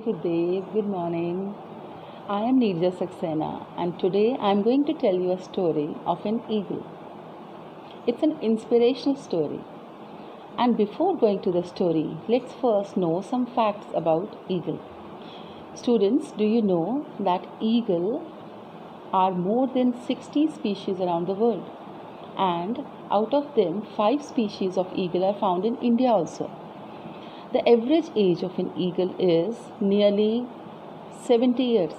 Gurudev, good morning. I am Neerja Saxena and today I am going to tell you a story of an eagle. It's an inspirational story. And before going to the story, let's first know some facts about eagle. Students, do you know that eagle are more than 60 species around the world? And out of them, 5 species of eagle are found in India also. The average age of an eagle is nearly 70 years,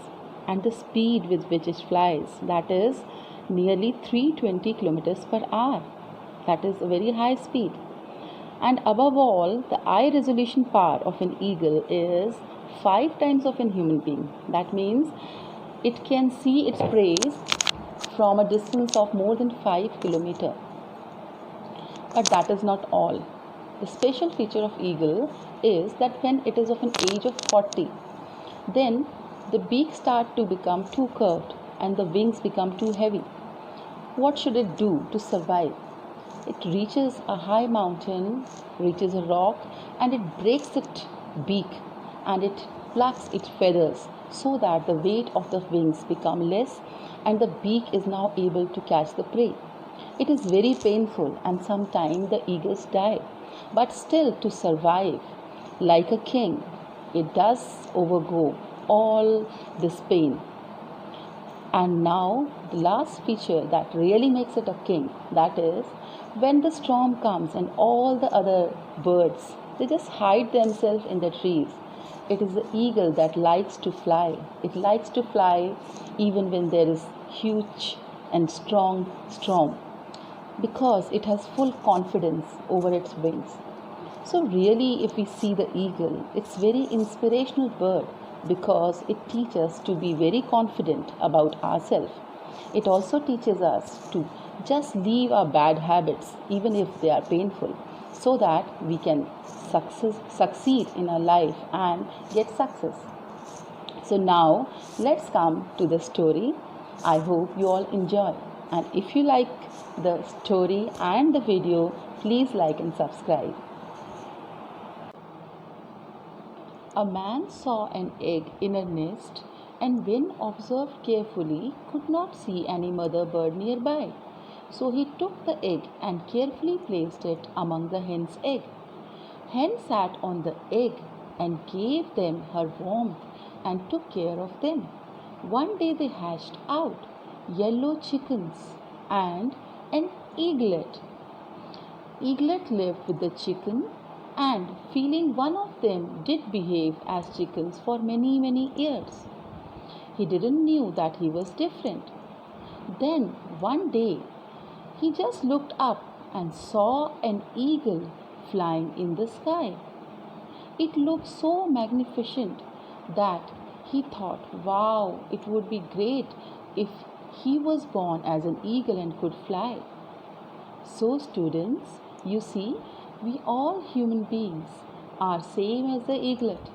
and the speed with which it flies, that is nearly 320 kilometers per hour. That is a very high speed. And above all, the eye resolution power of an eagle is 5 times of a human being. That means it can see its prey from a distance of more than 5 kilometers. But that is not all. The special feature of eagle is that when it is of an age of 40, then the beak starts to become too curved and the wings become too heavy. What should it do to survive? It reaches a high mountain, reaches a rock, and it breaks its beak and it plucks its feathers so that the weight of the wings become less and the beak is now able to catch the prey. It is very painful and sometimes the eagles die. But still, to survive like a king, it does overgo all this pain. And now, the last feature that really makes it a king, that is, when the storm comes and all the other birds, they just hide themselves in the trees. It is the eagle that likes to fly. It likes to fly even when there is huge and strong storm, because it has full confidence over its wings. So really, if we see the eagle, it's very inspirational bird because it teaches us to be very confident about ourselves. It also teaches us to just leave our bad habits even if they are painful so that we can succeed in our life and get success. So now let's come to the story. I hope you all enjoy. And if you like the story and the video, please like and subscribe. A man saw an egg in a nest and when observed carefully could not see any mother bird nearby. So he took the egg and carefully placed it among the hen's egg. Hen sat on the egg and gave them her warmth and took care of them. One day they hatched out yellow chickens and an eaglet. Eaglet lived with the chicken and feeling one of them did behave as chickens for many years. He didn't knew that he was different. Then one day he just looked up and saw an eagle flying in the sky. It looked so magnificent that he thought, wow, it would be great if he was born as an eagle and could fly. So students, you see, we all human beings are same as the eaglet.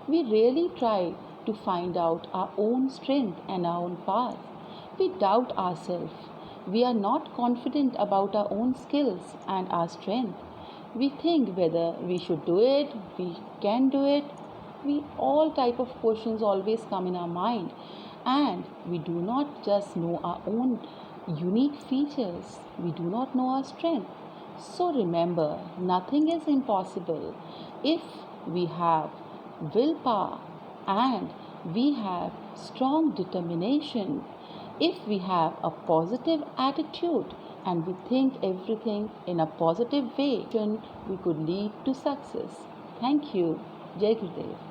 We really try to find out our own strength and our own path. We doubt ourselves. We are not confident about our own skills and our strength. We think whether we should do it, we can do it. We all type of questions always come in our mind, and we do not just know our own unique features. We do not know our strength. So remember, nothing is impossible if we have willpower and we have strong determination. If we have a positive attitude and we think everything in a positive way, we could lead to success. Thank you. Jai Gurudev.